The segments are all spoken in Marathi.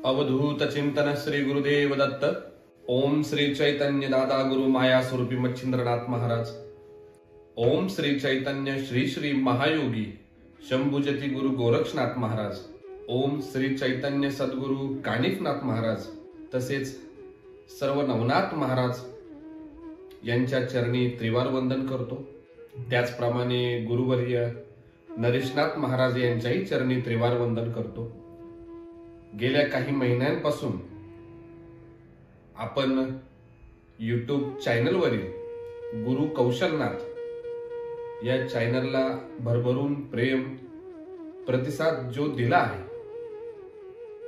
अवधूत चिंतन श्री गुरुदेव दत्त। ओम श्री चैतन्य दादा गुरु माया स्वरूपी मच्छिंद्रनाथ महाराज। ओम श्री चैतन्य श्री श्री महायोगी शंभुजती गुरु गोरक्षनाथ महाराज। ओम श्री चैतन्य सद्गुरु कानिफनाथ महाराज तसेच सर्व नवनाथ महाराज यांच्या चरणी त्रिवार वंदन करतो। त्याचप्रमाणे गुरुवर्य नरेशनाथ महाराज यांच्याही चरणी त्रिवार वंदन करतो। गेल्या काही महिन्यांपासून आपण YouTube चॅनलवरील गुरु कौशलनाथ या चॅनलला भरभरून प्रेम प्रतिसाद जो दिला आहे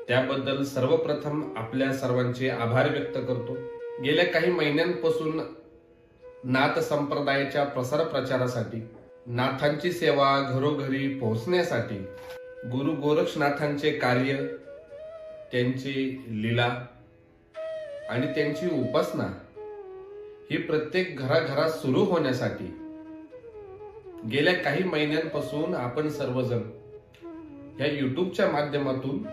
त्याबद्दल सर्वप्रथम आपल्या सर्वांचे आभार व्यक्त करतो। गेल्या काही महिन्यांपासून नाथ संप्रदायाच्या प्रसार प्रचारासाठी, नाथांची सेवा घरोघरी पोहोचण्यासाठी गुरु गोरक्षनाथांचे कार्य, त्यांची लीला आणि त्यांची उपासना ही प्रत्येक घराघरात सुरू होण्यासाठी गेल्या काही महिन्यांपासून आपण सर्वजण या YouTubeच्या माध्यमातून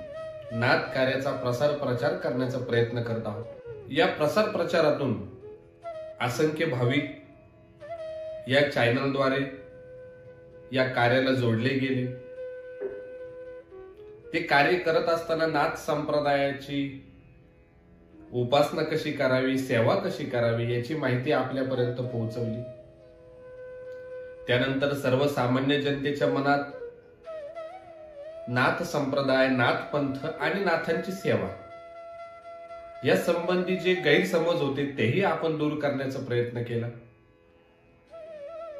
नाथ कार्याचा प्रसार प्रचार करण्याचा प्रयत्न करत आहोत। या प्रसार प्रचारातून असंख्य भाविक या चॅनलद्वारे या कार्याला जोडले गेले। ते कार्य करत असताना नाथ संप्रदायाची उपासना कशी करावी, सेवा कशी करावी याची माहिती आपल्यापर्यंत पोहोचवली। त्यानंतर सर्वसामान्य जनतेच्या मनात नाथ संप्रदाय, नाथ पंथ आणि नाथांची सेवा या संबंधी जे गैरसमज होते तेही आपण दूर करण्याचा प्रयत्न केला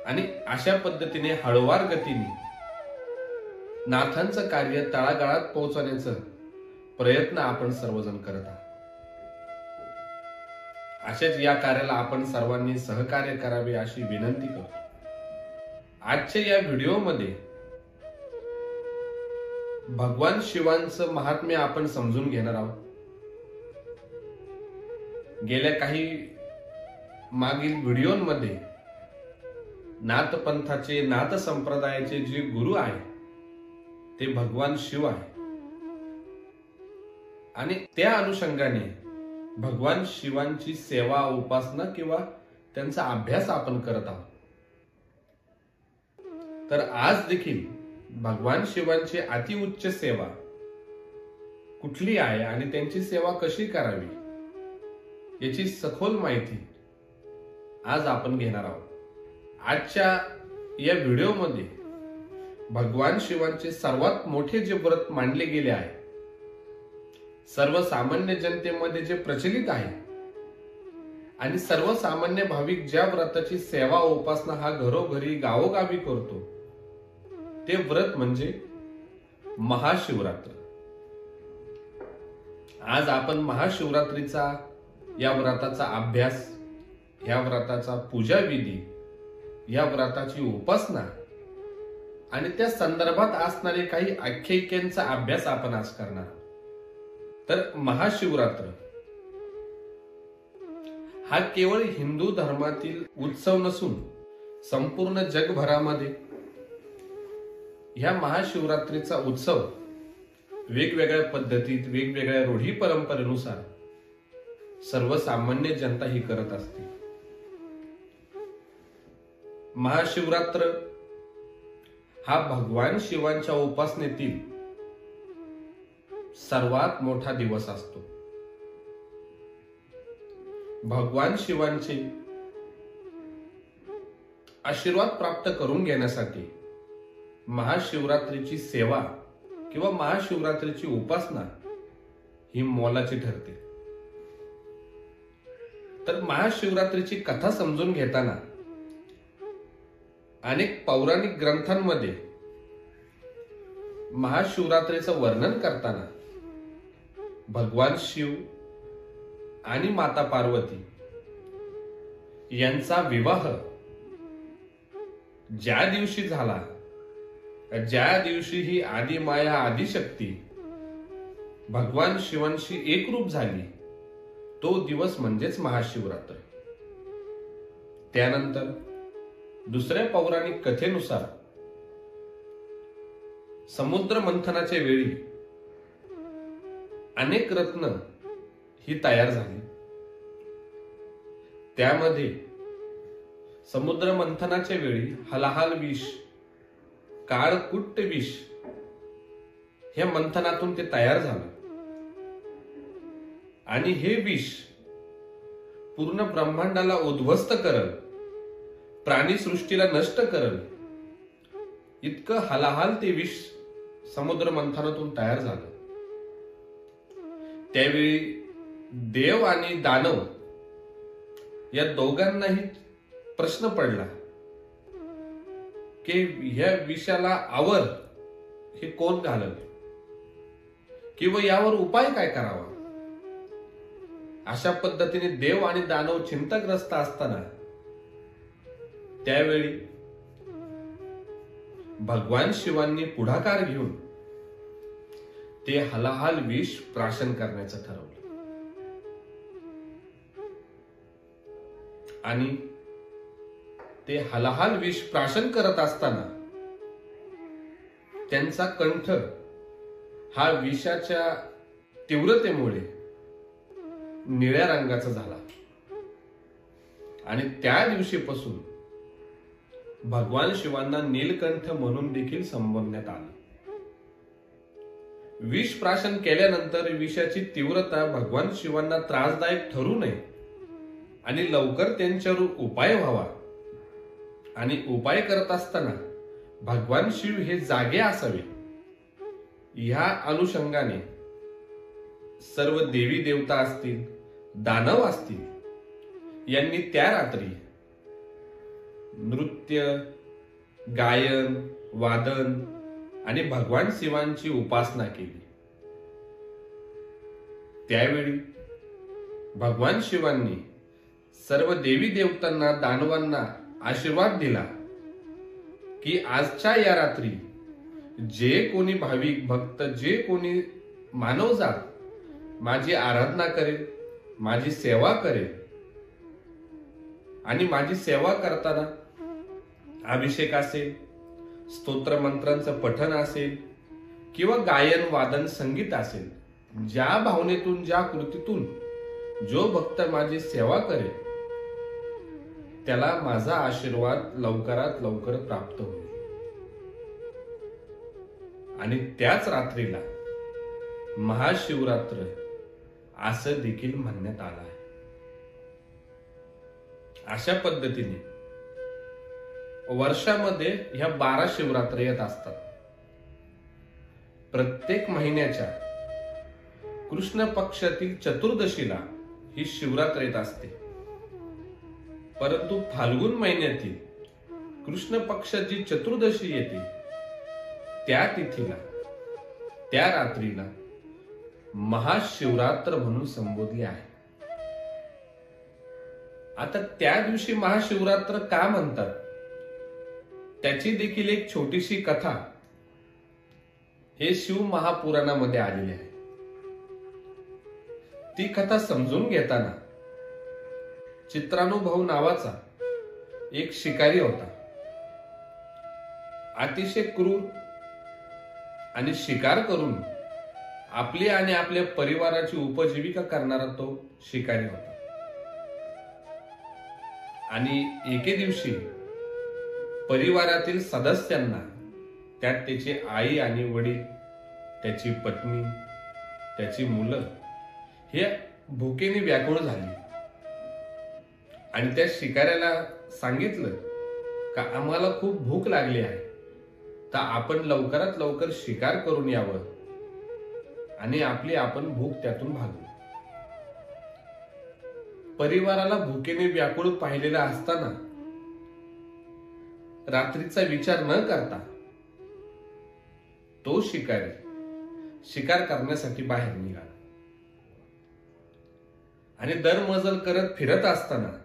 आणि अशा पद्धतीने हळूवार गतीने नाथांचं कार्य तळागाळात पोहोचवण्याचा प्रयत्न आपण सर्वजण करत आहोत। अशाच या कार्याला आपण सर्वांनी सहकार्य करावे अशी विनंती करतो। आजच्या या व्हिडिओमध्ये भगवान शिवांचं महात्म्य आपण समजून घेणार आहोत। गेल्या काही मागील व्हिडिओमध्ये नाथ पंथाचे, नाथ संप्रदायाचे जे गुरु आहे ते भगवान शिव आहे आणि त्या अनुषंगाने भगवान शिवांची सेवा, उपासना किंवा त्यांचा अभ्यास आपण करत आहोत। तर आज देखील भगवान शिवांची अतिउच्च सेवा कुठली आहे आणि त्यांची सेवा कशी करावी याची सखोल माहिती आज आपण घेणार आहोत। आजच्या या व्हिडिओमध्ये भगवान शिवांचे सर्वात मोठे जे व्रत मानले गेले आहे, सर्वसामान्य जनतेमध्ये जे प्रचलित आहे आणि सर्वसामान्य भाविक ज्या व्रताची सेवा उपासना हा घरोघरी गावोगावी करतो ते व्रत म्हणजे महाशिवरात्र। आज आपण महाशिवरात्रीचा या व्रताचा अभ्यास, या व्रताचा पूजा विधी, या व्रताची उपासना आणि त्या संदर्भात असणारे काही आख्यायिकांचा अभ्यास आपण आज करणार। तर महाशिवरात्र हा केवळ हिंदू धर्मातील उत्सव नसून संपूर्ण जगभरामध्ये ह्या महाशिवरात्रीचा उत्सव वेगवेगळ्या पद्धतीत, वेगवेगळ्या रूढी परंपरेनुसार सर्वसामान्य जनता ही करत असते। महाशिवरात्र हा भगवान शिवांच्या उपासनेतील सर्वात मोठा दिवस असतो। भगवान शिवांचे आशीर्वाद प्राप्त करून घेण्यासाठी महाशिवरात्रीची सेवा किंवा महाशिवरात्रीची उपासना ही मोलाची ठरते। तर महाशिवरात्रीची कथा समजून घेताना अनेक पौराणिक ग्रंथांमध्ये महाशिवरात्रीचं वर्णन करताना भगवान शिव आणि माता पार्वती यांचा विवाह ज्या दिवशी झाला, ज्या दिवशी ही आदि माया, आदिशक्ती भगवान शिवांशी एकरूप झाली तो दिवस म्हणजेच महाशिवरात्र। त्यानंतर दुसऱ्या पौराणिक कथेनुसार समुद्र मंथनाच्या वेळी अनेक रत्न ही तयार झाली. त्यामध्ये समुद्र मंथनाच्या वेळी हलाहल विष, काळकुट्ट विष हे मंथनातून ते तयार झालं. आणि हे विष पूर्ण ब्रह्मांडाला उद्ध्वस्त करल, प्राणीसृष्टीला नष्ट करल, इतकं हलाहल ते विष समुद्र मंथनातून तयार झालं. त्यावेळी देव आणि दानव या दोघांनाही प्रश्न पडला की ह्या विषाला आवर हे कोण घालल किंवा यावर उपाय काय करावा. अशा पद्धतीने देव आणि दानव चिंताग्रस्त असताना त्यावेळी भगवान शिवांनी पुढाकार घेऊन ते हलाहल विष प्राशन करण्याचं ठरवलं. आणि ते हलाहल विष प्राशन करत असताना त्यांचा कंठ हा विषाच्या तीव्रतेमुळे निळ्या रंगाचा झाला. आणि त्या दिवशीपासून भगवान शिवांना नीलकंठ म्हणून देखील संबोधण्यात आलं. विष प्राशन केल्यानंतर विषाची तीव्रता भगवान शिवांना त्रासदायक ठरू नये आणि लवकर त्यांच्यावर उपाय व्हावा. आणि उपाय करत असताना भगवान शिव हे जागे असावे, ह्या अनुषंगाने सर्व देवी देवता असतील, दानव असतील, यांनी त्या रात्री नृत्य, गायन, वादन आणि भगवान शिवांची उपासना केली. त्यावेळी भगवान शिवांनी सर्व देवी देवतांना, दानवांना आशीर्वाद दिला की आजच्या या रात्री जे कोणी भाविक भक्त, जे कोणी मानवजात माझी आराधना करेल, माझी सेवा करेल आणि माझी सेवा करताना अभिषेक असेल, स्तोत्र मंत्रांचं पठण असेल किंवा गायन, वादन, संगीत असेल, ज्या भावनेतून, ज्या कृतीतून जो भक्त माझी सेवा करेल त्याला माझा आशीर्वाद लवकरात लवकर प्राप्त होईल. आणि त्याच रात्रीला महाशिवरात्र असं देखील म्हणण्यात आलं आहे. अशा पद्धतीने वर्षामध्ये ह्या 12 शिवरात्र येत असतात. प्रत्येक महिन्याच्या कृष्ण पक्षातील चतुर्दशीला ही शिवरात्र येत असते. परंतु फाल्गुन महिन्यातील कृष्ण पक्षाची चतुर्दशी येते त्या तिथीला, त्या रात्रीला महाशिवरात्र म्हणून संबोधले आहे. आता त्या दिवशी महाशिवरात्र का म्हणतात त्याची देखील एक छोटीशी कथा हे शिव महापुराणामध्ये आलेली आहे. ती कथा समजून घेताना चित्रानुभव नावाचा एक शिकारी होता. अतिशय क्रूर आणि शिकार करून आपली आणि आपल्या परिवाराची उपजीविका करणारा तो शिकारी होता. आणि एके दिवशी परिवारातील सदस्यांना, त्यात त्याची आई आणि वडील, त्याची पत्नी, त्याची मुलं हे भुकेने व्याकुळ झाली. आणि त्या शिकाऱ्याला सांगितलं का आम्हाला खूप भूक लागली आहे, तर आपण लवकरात लवकर शिकार करून यावं आणि आपली आपण भूक त्यातून भागू. परिवाराला भुकेने व्याकुळ पाहिलेला असताना रात्रीचा विचार न करता तो शिकारी शिकार करण्यासाठी बाहेर निघाला. आणि दरमजल करत फिरत असताना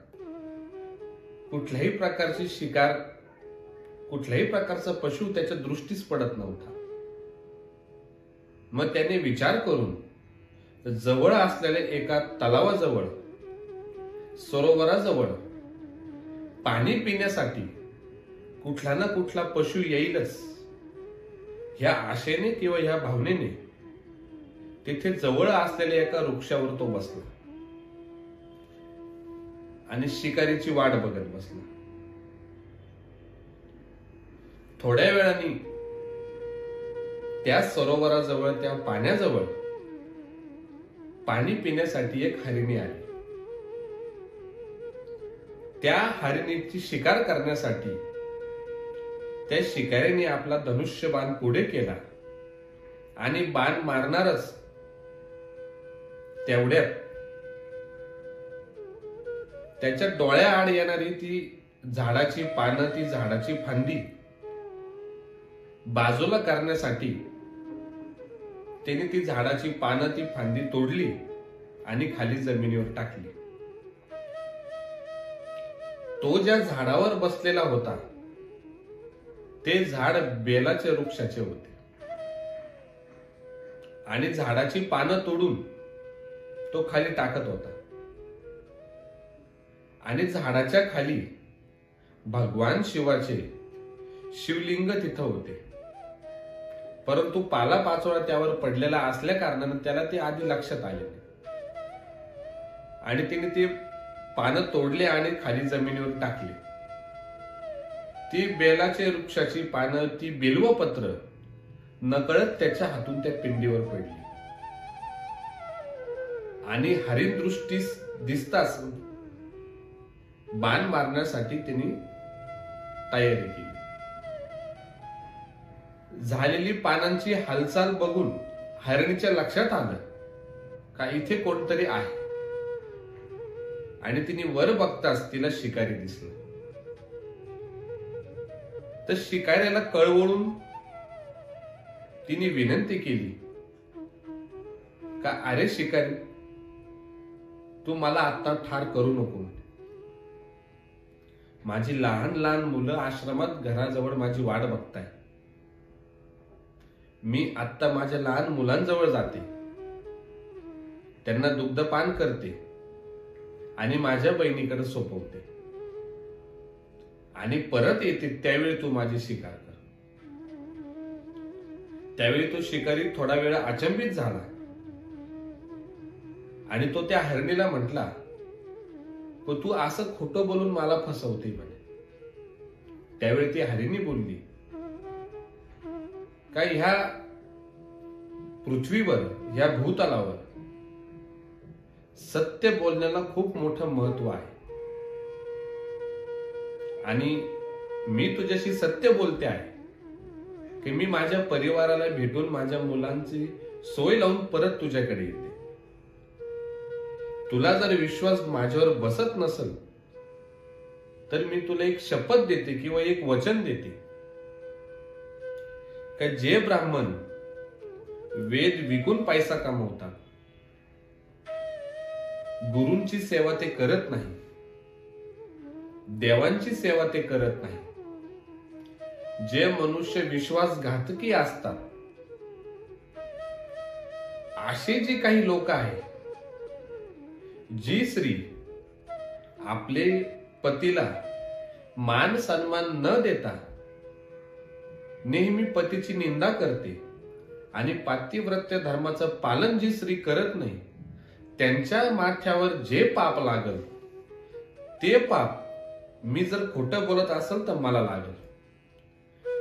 कुठल्याही प्रकारची शिकार, कुठल्याही प्रकारचा पशु त्याच्या दृष्टीस पडत नव्हता. मग त्याने विचार करून जवळ असलेल्या एका तलावाजवळ, सरोवराजवळ पाणी पिण्यासाठी कुठला ना कुठला पशु येईलच ह्या आशेने किंवा ह्या भावनेने तिथे जवळ असलेल्या एका वृक्षावर तो बसला आणि शिकारीची वाट बघत बसला. थोड्या वेळाने त्या सरोवराजवळ, त्या पाण्याजवळ पाणी पिण्यासाठी एक हरिणी आली. त्या हरिणीची शिकार करण्यासाठी त्या शिकाऱ्याने आपला धनुष्यबाण पुढे केला आणि बाण मारणारच तेवढ्यात त्याच्या डोळ्याआड येणारी ती झाडाची पानं, ती झाडाची फांदी बाजूला करण्यासाठी त्याने ती झाडाची पानं, ती फांदी तोडली आणि खाली जमिनीवर टाकली. तो ज्या झाडावर बसलेला होता ते झाड बेलाच्या वृक्षाचे होते आणि झाडाची पानं तोडून तो खाली टाकत होता आणि झाडाच्या खाली भगवान शिवाचे शिवलिंग तिथं होते. परंतु पाला पाचोळा त्यावर पडलेला असल्या कारणाने त्याला ते आधी लक्षात आले आणि तिने ते पानं तोडले आणि खाली जमिनीवर टाकले. ती बेलाच्या वृक्षाची पानं, ती बिल्वपत्र नकळत त्याच्या हातून त्या पिंडीवर पडली आणि हरिण दृष्टीस दिसताच बाण मारण्यासाठी त्यांनी तयारी केली. झालेली पानांची हालचाल बघून हरिणीच्या लक्षात आलं का इथे कोणतरी आहे आणि तिने वर बघताच तिला शिकारी दिसला. तर शिकाऱ्याला कळवळून तिने विनंती केली का अरे शिकारी, तू मला आता ठार करू नको. माझी लहान लहान मुलं आश्रमात घराजवळ माझी वाट बघताय. मी आत्ता माझ्या लहान मुलांजवळ जाते, त्यांना दुग्धपान करते आणि माझ्या बहिणीकडे सोपवते आणि परत येते. त्यावेळी तू माझी शिकार कर. त्यावेळी तो शिकारी थोडा वेळ अचंबित झाला आणि तो त्या हरणीला म्हटला, तू असं खोटं बोलून मला फसवते म्हणे. त्यावेळी ती हरिणी बोलली का ह्या पृथ्वीवर, ह्या भूतलावर सत्य बोलण्याला खूप मोठं महत्व आहे आणि मी तुझ्याशी सत्य बोलते आहे की मी माझ्या परिवाराला भेटून माझ्या मुलांची सोय लावून परत तुझ्याकडे येते. तुला जर विश्वास माझ्यावर बसत नसेल तर मी तुला एक शपथ देते किंवा एक वचन देते का जे ब्राह्मण वेद विकून पैसा कमवतात, गुरूंची सेवा ते करत नाही, देवांची सेवा ते करत नाही, जे मनुष्य विश्वासघातकी असतात, असे जे काही लोक आहेत, जी स्त्री आपले पतीला मान सन्मान न देता नेहमी पतीची निंदा करते आणि पातिव्रत्य धर्माचं पालन जी स्त्री करत नाही, त्यांच्या माथ्यावर जे पाप लागल ते पाप मी जर खोटं बोलत असेल तर मला लागल.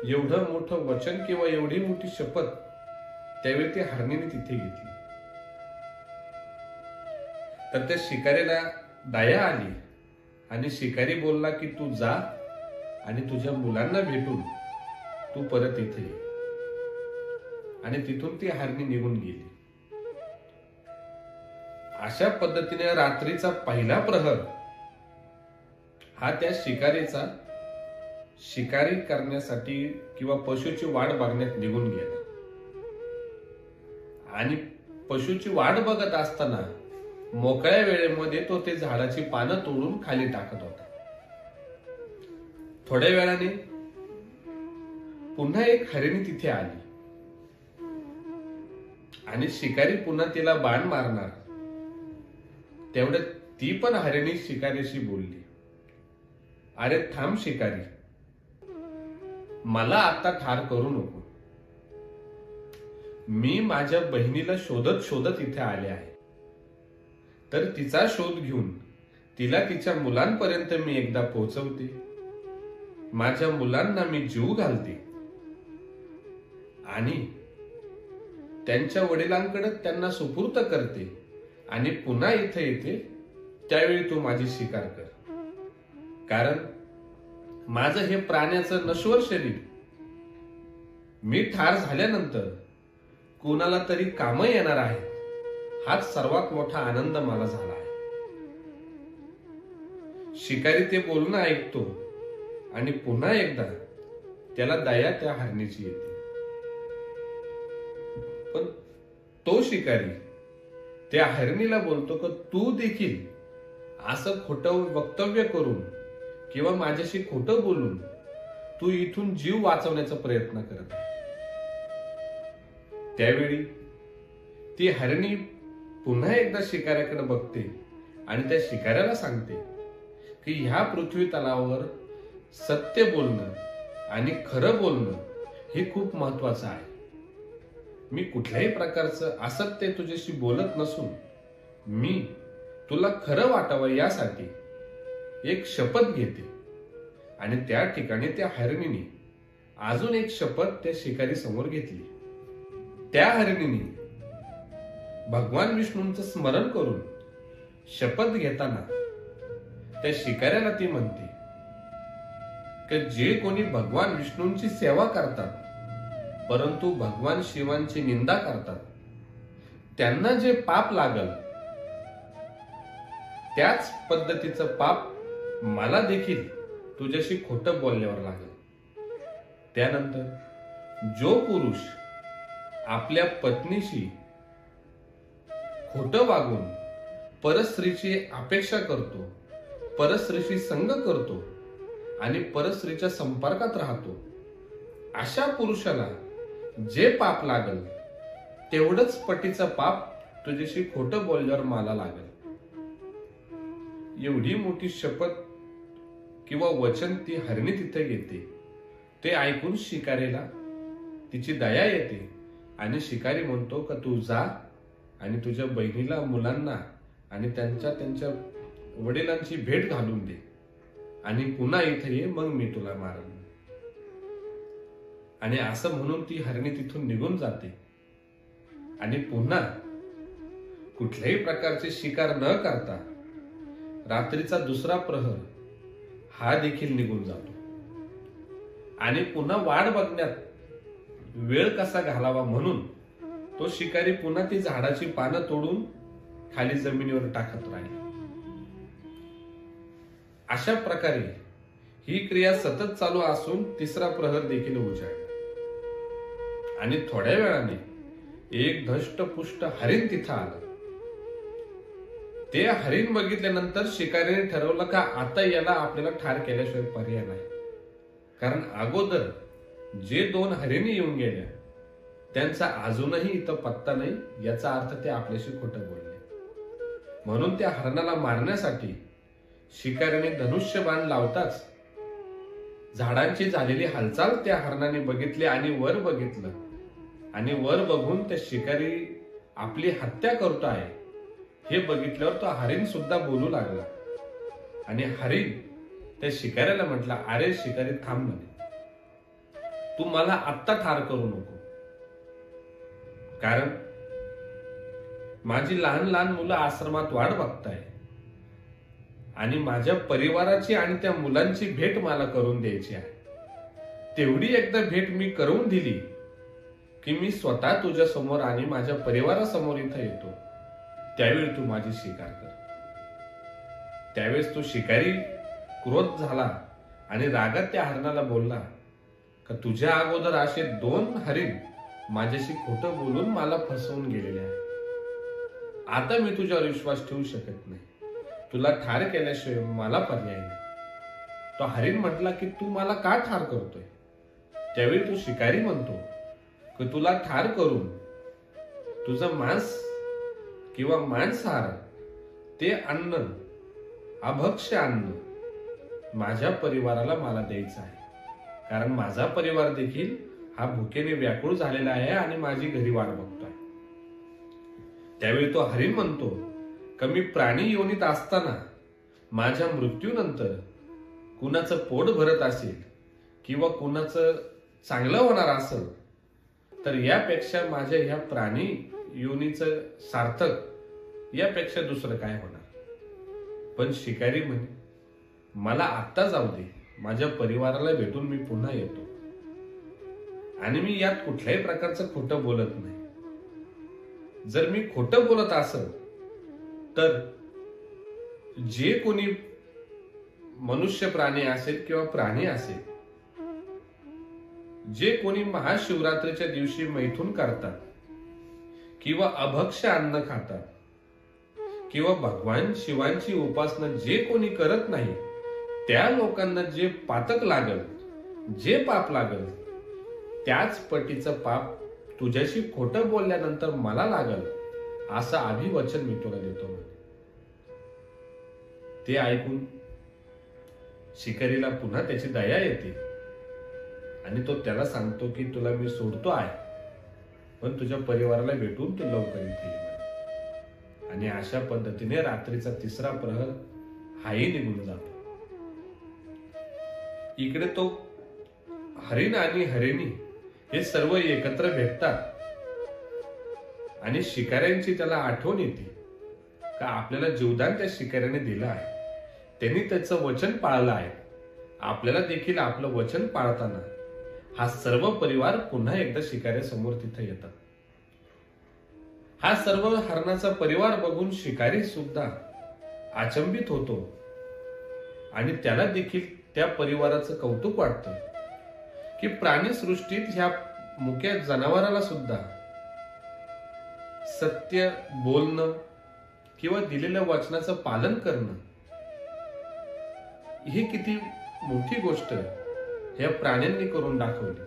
एवढं मोठं वचन किंवा एवढी मोठी शपथ त्यावेळी ते हरणीने तिथे घेतली. तर त्या शिकारीला दया आली आणि शिकारी बोलला की तू जा आणि तुझ्या मुलांना भेटून तू परत इथे ये. आणि तिथून ती हरणी निघून गेली. अशा पद्धतीने रात्रीचा पहिला प्रहर हा त्या शिकारीचा शिकारी करण्यासाठी किंवा पशुची वाट बघण्यात निघून गेला आणि पशुची वाट बघत असताना मोकळ्या वेळेमध्ये तो ते झाडाची पानं तोडून खाली टाकत होता. थोड्या वेळाने पुन्हा एक हरिणी तिथे आली आणि शिकारी पुन्हा तिला बाण मारणार तेवढ्यात ती पण हरिणी शिकारीशी बोलली, अरे थांब शिकारी, मला आता ठार करू नको. मी माझ्या बहिणीला शोधत शोधत इथे आले आहे, तर तिचा शोध घेऊन तिला तिच्या मुलांपर्यंत मी एकदा पोहोचवते, माझ्या मुलांना मी जीव घालते आणि त्यांच्या वडिलांकडे त्यांना सुपूर्त करते आणि पुन्हा इथे येते, त्यावेळी तू माझी स्वीकार कर. कारण माझं हे प्राण्याचं नश्वर शरीर मी ठार झाल्यानंतर कुणाला तरी काम येणार आहे, हाच सर्वात मोठा आनंद मला झाला आहे. शिकारी ते बोलणं ऐकतो आणि पुन्हा एकदा त्याला दया त्या हरणीची येते. पण तो शिकारी त्या हरणीला बोलतो की तू देखील असं खोटं वक्तव्य करून किंवा माझ्याशी खोटं बोलून तू इथून जीव वाचवण्याचा प्रयत्न करत आहे. त्यावेळी ती हरणी पुन्हा एकदा शिकाऱ्याकडे बघते आणि त्या शिकाऱ्याला सांगते की ह्या पृथ्वी तलावावर सत्य बोलणं आणि खरं बोलणं हे खूप महत्वाचं आहे. मी कुठल्याही प्रकारचं असत्य तुझ्याशी बोलत नसून मी तुला खरं वाटावं यासाठी एक शपथ घेते. आणि त्या ठिकाणी त्या हरणीने अजून एक शपथ त्या शिकारी समोर घेतली. त्या हरणीने भगवान विष्णूंचं स्मरण करून शपथ घेताना त्या शिकाऱ्याला ती म्हणते की जे कोणी भगवान विष्णूंची सेवा करतात परंतु भगवान शिवांची निंदा करतात त्यांना जे पाप लागल त्याच पद्धतीचं पाप मला देखील तुझ्याशी खोटं बोलल्यावर लागेल. त्यानंतर जो पुरुष आपल्या पत्नीशी खोटं वागून परस्त्रीची अपेक्षा करतो, परस्त्रीशी संग करतो आणि परस्त्रीच्या संपर्कात राहतो, अशा पुरुषाला जे पाप लागल तेवढंच पटीचं पाप तुझ्याशी खोटं बोलल्यावर मला लागेल. एवढी मोठी शपथ किंवा वचन ती हरणी तिथे घेते. ते ऐकून शिकारीला तिची दया येते आणि शिकारी म्हणतो का तू जा आणि तुझ्या बहिणीला, मुलांना आणि त्यांच्या वडिलांची भेट घालून दे आणि पुन्हा इथे ये, मग मी तुला मारेन. आणि असं म्हणून ती हरणी तिथून निघून जाते आणि पुन्हा कुठल्याही प्रकारचे शिकार न करता रात्रीचा दुसरा प्रहर हा देखील निघून जातो आणि पुन्हा वाट बघण्यात वेळ कसा घालावा म्हणून तो शिकारी पुन्हा ती झाडाची पानं तोडून खाली जमिनीवर टाकत राहील. अशा प्रकारे ही क्रिया सतत चालू असून तिसरा प्रहर देखील उजाडला आणि थोड्या वेळाने एक धष्टपुष्ट हरिण तिथं आलं. ते हरिण बघितल्यानंतर शिकारीने ठरवलं का आता याला आपल्याला ठार केल्याशिवाय पर्याय नाही. कारण अगोदर जे 2 हरिणी येऊन गेल्या त्यांचा अजूनही इथं पत्ता नाही, याचा अर्थ ते आपल्याशी खोटं बोलले. म्हणून त्या हरणाला मारण्यासाठी शिकारीने धनुष्यबाण लावताच झाडांची झालेली हालचाल त्या हरणाने बघितली आणि वर बघितलं आणि वर बघून त्या शिकारी आपली हत्या करतो आहे हे बघितल्यावर तो हरिण सुद्धा बोलू लागला आणि हरिण त्या शिकाऱ्याला म्हटला, अरे शिकारी थांब म्हणे, तू मला आत्ता ठार करू नको, कारण माझी लहान लहान मुलं आश्रमात वाट बघताय आणि माझ्या परिवाराची आणि त्या मुलांची भेट मला करून द्यायची आहे. तेवढी एकदा भेट मी करून दिली की मी स्वतः तुझ्या समोर आणि माझ्या परिवारासमोर इथं येतो, त्यावेळी तू माझी स्वीकार कर. त्यावेळेस तो शिकारी क्रोध झाला आणि रागात त्या हरणाला बोलला का तुझ्या अगोदर असे 2 हरिण माझ्याशी खोटं बोलून मला फसवून गेलेले आहे. आता मी तुझ्यावर विश्वास ठेवू शकत नाही, तुला ठार केल्याशिवाय मला पर्याय नाही. तो हरिण म्हटला की तू मला का ठार करतोय. त्यावेळी तो शिकारी म्हणतो की तुला ठार करून तुझं मांस किंवा मांसाहार ते अन्न, अभक्ष्य अन्न माझ्या परिवाराला मला द्यायचं आहे, कारण माझा परिवार देखील हा भुकेने व्याकुळ झालेला आहे आणि माझी घरी वाट बघतोय. त्यावेळी तो हरिण म्हणतो का मी प्राणी योनीत असताना माझ्या मृत्यूनंतर कुणाचं पोट भरत असेल किंवा कुणाचं चांगलं होणार असेल तर यापेक्षा माझ्या ह्या प्राणी योनीचं सार्थक यापेक्षा दुसरं काय होणार. पण शिकारी म्हणे मला आत्ता जाऊ दे, माझ्या परिवाराला भेटून मी पुन्हा येतो आणि मी यात कुठल्याही प्रकारचं खोटं बोलत नाही. जर मी खोटं बोलत असेल तर जे कोणी मनुष्य प्राणी असेल किंवा प्राणी असेल, जे कोणी महाशिवरात्रीच्या दिवशी मैथुन करतात किंवा अभक्ष्य अन्न खातात किंवा भगवान शिवांची उपासना जे कोणी करत नाही त्या लोकांना जे पातक लागल, जे पाप लागल त्याच पटीचं पाप तुझ्याशी खोटं बोलल्यानंतर मला लागल असं अभिवचन मी तुला देतो म्हणे. ते ऐकून शिकारीला पुन्हा त्याची दया येते आणि तो त्याला सांगतो की तुला मी सोडतो आहे, पण तुझ्या परिवाराला भेटून तू लवकर इथे ये. आणि अशा पद्धतीने रात्रीचा 3रा प्रहर हाही निघून जातो. इकडे तो हरिण आणि हरिणी हे सर्व एकत्र भेटतात आणि शिकाऱ्यांची त्याला आठवण येते का आपल्याला जीवदान त्या शिकाऱ्याने दिलं आहे, त्यांनी त्याचं वचन पाळलं आहे. आपल्याला देखील आपलं वचन पाळताना हा सर्व परिवार पुन्हा एकदा शिकाऱ्यासमोर तिथे येतात. हा सर्व हरणाचा परिवार बघून शिकारी सुद्धा अचंबित होतो आणि त्याला देखील त्या परिवाराचं कौतुक वाटतं की प्राणी सृष्टीत ह्या मुक्या जनावराला सुद्धा सत्य बोलणं किंवा दिलेल्या वचनाचं पालन करणं ही किती मोठी गोष्ट ह्या प्राण्यांनी करून दाखवली.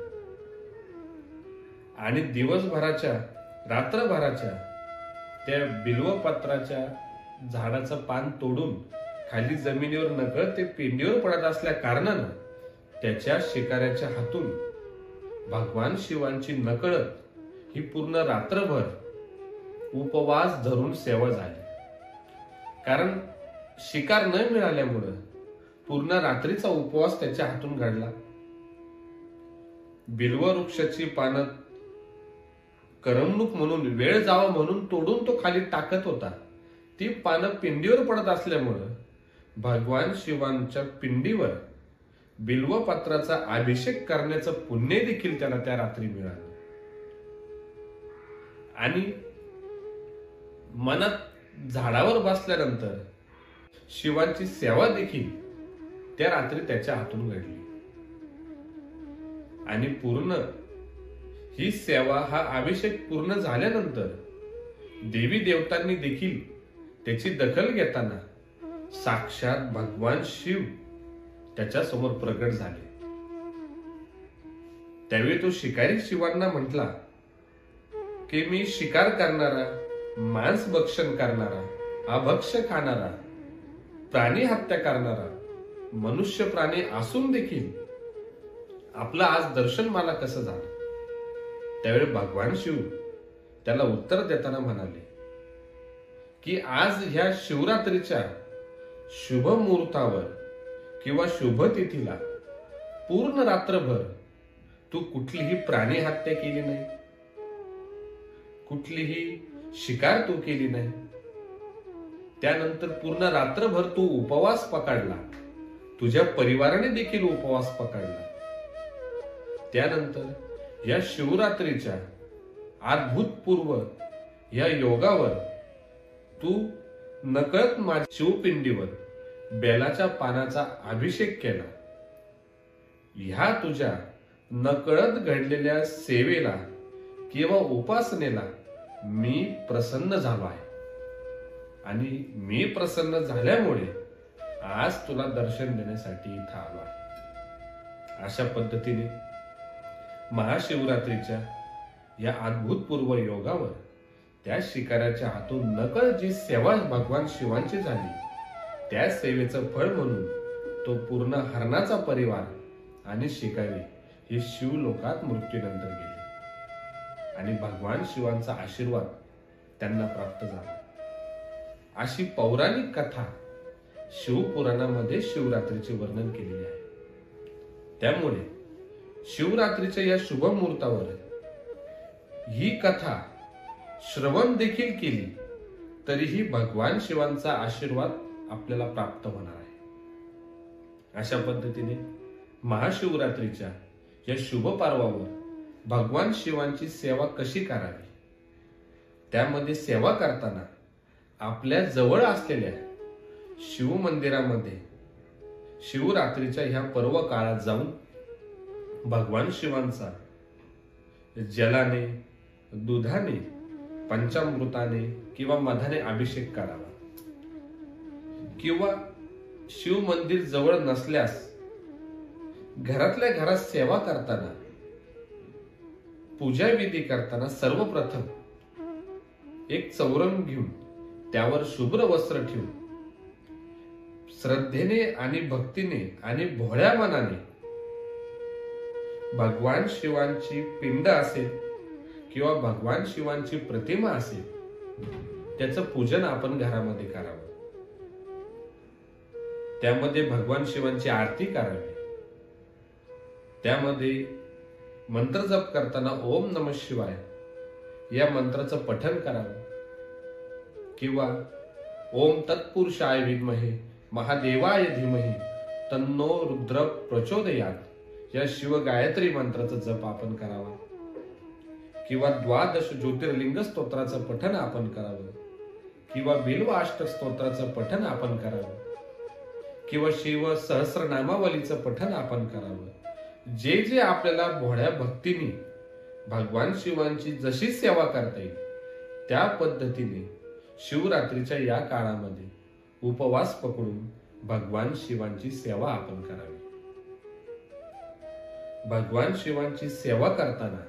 आणि दिवसभराच्या रात्रभराच्या त्या बिल्वपत्राच्या झाडाचं पान तोडून खाली जमिनीवर नकळत ते पिंडीवर पडत असल्या कारणानं त्याच्या शिकाऱ्याच्या हातून भगवान शिवांची नकळत ही पूर्ण रात्रभर उपवास धरून सेवा झाली. कारण शिकार न मिळाल्यामुळं पूर्ण रात्रीचा उपवास त्याच्या हातून घडला. बिल्ववृक्षाची पानं करमणूक म्हणून वेळ जावा म्हणून तोडून तो खाली टाकत होता. ती पानं पिंडीवर पडत असल्यामुळं भगवान शिवांच्या पिंडीवर बिल्वपत्राचा अभिषेक करण्याचं पुण्य देखील त्याला त्या रात्री मिळालं. आणि मनात झाडावर बसल्यानंतर शिवांची सेवा देखील त्या रात्री त्याच्या हातून घडली. आणि पूर्ण ही सेवा, हा अभिषेक पूर्ण झाल्यानंतर देवी देवतांनी देखील त्याची दखल घेताना साक्षात भगवान शिव त्याच्या समोर प्रकट झाले. त्यावेळी तो शिकारी शिवांना म्हटला की मी शिकार करणारा, मांस भक्षण करणारा, अभक्ष्य खाणारा, प्राणी हत्या करणारा मनुष्य प्राणी असून देखील आपलं आज दर्शन मला कसं झालं. त्यावेळी भगवान शिव त्याला उत्तर देताना म्हणाले की आज ह्या शिवरात्रीच्या शुभ मुहूर्तावर किंवा शुभ तिथीला पूर्ण रात्रभर तू कुठलीही प्राणी हत्या केली नाही, कुठलीही शिकार तू केली नाही. त्यानंतर पूर्ण रात्रभर तू उपवास पकडला, तुझ्या परिवाराने देखील उपवास पकडला. त्यानंतर या शिवरात्रीच्या अद्भुतपूर्व या योगावर तू नकळत माझ्या शिवपिंडीवर बेलाच्या पानाचा अभिषेक केला. ह्या तुझ्या नकळत घडलेल्या सेवेला किंवा उपासनेला मी प्रसन्न झालो आहे आणि मी प्रसन्न झाल्यामुळे आज तुला दर्शन देण्यासाठी इथं आलो आहे. अशा पद्धतीने महाशिवरात्रीच्या या अद्भुतपूर्व योगावर त्या शिकाऱ्याच्या हातून नकळत जी सेवा भगवान शिवांची झाली त्या सेवेचं फळ म्हणून तो पूर्ण हरणाचा परिवार आणि शिकारी हे शिवलोकात मृत्यूनंतर गेले आणि भगवान शिवांचा आशीर्वाद त्यांना प्राप्त झाला. अशी पौराणिक कथा शिवपुराणामध्ये शिवरात्रीचे वर्णन केलेले आहे. त्यामुळे शिवरात्रीच्या या शुभ मुहूर्तावर ही कथा श्रवण देखील केली तरीही भगवान शिवांचा आशीर्वाद आपल्याला प्राप्त होणार आहे. अशा पद्धतीने महाशिवरात्रीच्या या शुभ पर्वावर भगवान शिवांची सेवा कशी करावी, त्यामध्ये सेवा करताना आपल्या जवळ असलेल्या शिव मंदिरामध्ये शिवरात्रीच्या ह्या पर्व काळात जाऊन भगवान शिवांचा जलाने, दुधाने, पंचामृताने किंवा मधाने अभिषेक करावा. किंवा शिव मंदिर जवळ नसल्यास घरातल्या घरात सेवा करताना, पूजा विधी करताना सर्वप्रथम एक चौरंग घेऊन त्यावर शुभ्र वस्त्र ठेवून श्रद्धेने आणि भक्तीने आणि भोळ्या मनाने भगवान शिवांची पिंड असेल किंवा भगवान शिवांची प्रतिमा असेल त्याचं पूजन आपण घरामध्ये करावं. त्यामध्ये भगवान शिवांची आरती करावी. त्यामध्ये मंत्र जप करताना ओम नमः शिवाय या मंत्राचं पठण करावं किंवा ओम तत्पुरुषाय विद्महे महादेवाय धीमहि तन्नो रुद्र प्रचोदयात या शिव गायत्री मंत्राचा जप आपण करावा किंवा द्वादश ज्योतिर्लिंग स्तोत्राचं पठण आपण करावं किंवा बिल्व अष्टक स्तोत्राचं पठण आपण करावं किंवा शिव सहस्रनामावलीचं पठण आपण करावं. जे जे आपल्याला भोळ्या भक्तीने भगवान शिवांची जशी सेवा करता येईल त्या पद्धतीने शिवरात्रीच्या या काळामध्ये उपवास पकडून भगवान शिवांची सेवा आपण करावी. भगवान शिवांची सेवा करताना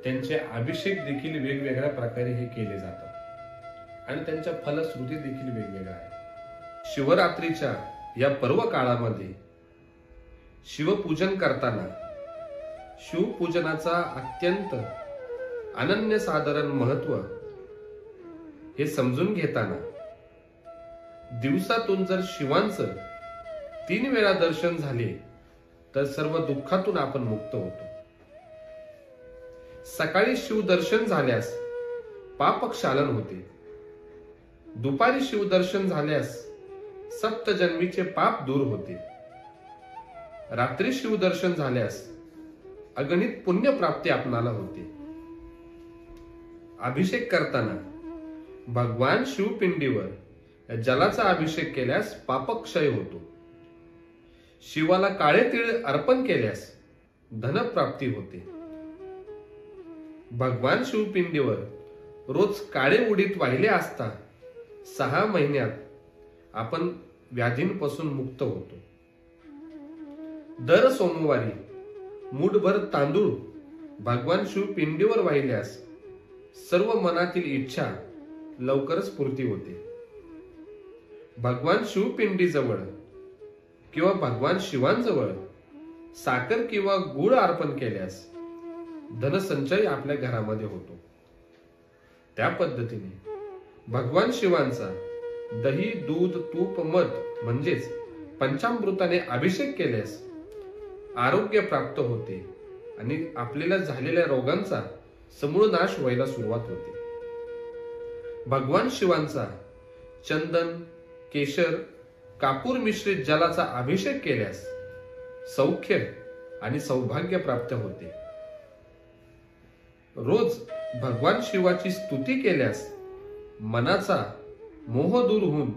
त्यांचे अभिषेक देखील वेगवेगळ्या प्रकारे हे केले जातात आणि त्यांच्या फलश्रुती देखील वेगवेगळ्या आहेत. शिवरात्रीच्या या पर्व काळामध्ये शिवपूजन करताना शिवपूजनाचा अत्यंत अनन्यसाधारण महत्व हे समजून घेताना दिवसातून जर शिवांचं 3 वेळा दर्शन झाले तर सर्व दुःखातून आपण मुक्त होतो. सकाळी शिवदर्शन झाल्यास पापक्षालन होते. दुपारी शिवदर्शन झाल्यास सप्तजन्मीचे पाप दूर होते. रात्री शिवदर्शन झाल्यास अगणित पुण्य प्राप्ती आपणाला होते. अभिषेक करताना भगवान शिवपिंडीवर जलाचा अभिषेक केल्यास पापक्षय होतो. शिवाला काळे तीळ अर्पण केल्यास धनप्राप्ती होते. भगवान शिवपिंडीवर रोज काळे उडीद वाहिले असता 6 महिन्यात आपण व्याधींपासून मुक्त होतो. दर सोमवारी मूठभर तांदूळ भगवान शिवपिंडीवर वाहिल्यास सर्व मनातील इच्छा लवकरच पूर्ती होते. भगवान शिवपिंडीजवळ किंवा भगवान शिवांजवळ साखर किंवा गुळ अर्पण केल्यास धनसंचय आपल्या घरामध्ये होतो. त्या पद्धतीने भगवान शिवांचा दही, दूध, तूप, मध म्हणजेच पंचामृताने अभिषेक केल्यास आरोग्य प्राप्त होते आणि आपल्याला झालेल्या रोगांचा समूळ नाश व्हायला सुरुवात होते. भगवान शिवांचा चंदन, केशर, कापूर मिश्रित जलाचा अभिषेक केल्यास सौख्य आणि सौभाग्य प्राप्त होते. रोज भगवान शिवाची स्तुती केल्यास मनाचा मोह दूर होऊन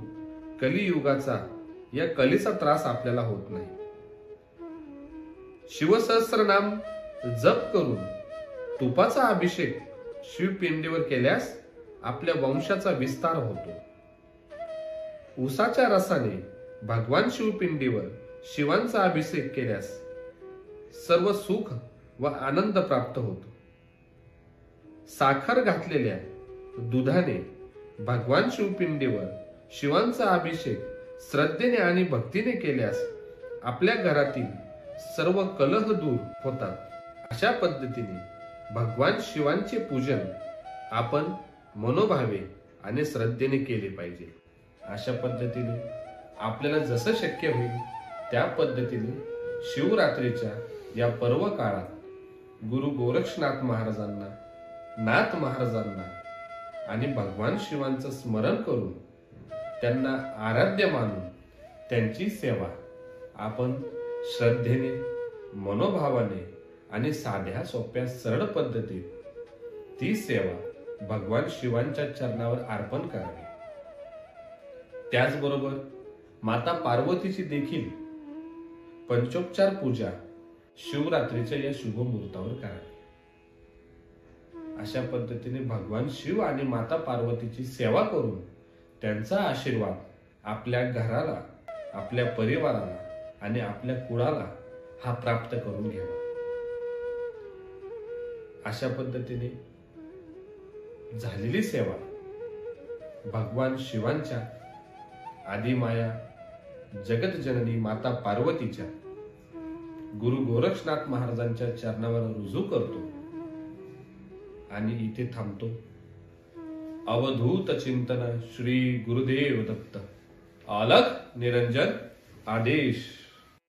कलियुगाचा या कलीचा त्रास आपल्याला होत नाही. शिवसहस्रनाम जप करून तुपाचा अभिषेक शिवपिंडीवर केल्यास आपल्या वंशाचा विस्तार होतो. उसाच्या रसाने भगवान शिवपिंडीवर शिवांचा अभिषेक केल्यास सर्व सुख व आनंद प्राप्त होतो. साखर घातलेल्या दुधाने भगवान शिवपिंडीवर शिवांचा अभिषेक श्रद्धेने आणि भक्तीने केल्यास आपल्या घरातील सर्व कलह दूर होतात. अशा पद्धतीने भगवान शिवांचे पूजन आपण मनोभावे आणि श्रद्धेने केले पाहिजे. अशा पद्धतीने आपल्याला जसं शक्य होईल त्या पद्धतीने शिवरात्रीच्या या पर्व काळात गुरु गोरक्षनाथ महाराजांना, नाथ महाराजांना आणि भगवान शिवांचं स्मरण करून त्यांना आराध्य मानून त्यांची सेवा आपण श्रद्धेने, मनोभावाने आणि साध्या सोप्या सरळ पद्धतीत ती सेवा भगवान शिवांच्या चरणावर अर्पण करावी. त्याचबरोबर माता पार्वतीची देखील पंचोपचार पूजा शिवरात्रीच्या या शुभ मुहूर्तावर करावी. अशा पद्धतीने भगवान शिव आणि माता पार्वतीची सेवा करून त्यांचा आशीर्वाद आपल्या घराला, आपल्या परिवाराला आणि आपल्या कुळाला हा प्राप्त करून घ्यावा. अशा पद्धतीने झालेली सेवा भगवान शिवांच्या आदिमाया जगतजननी माता पार्वतीच्या गुरु गोरक्षनाथ महाराजांच्या चरणावर रुजू करतो आणि इथे थांबतो. अवधूत चिंतन श्री गुरुदेव दत्त. अलख निरंजन आदेश.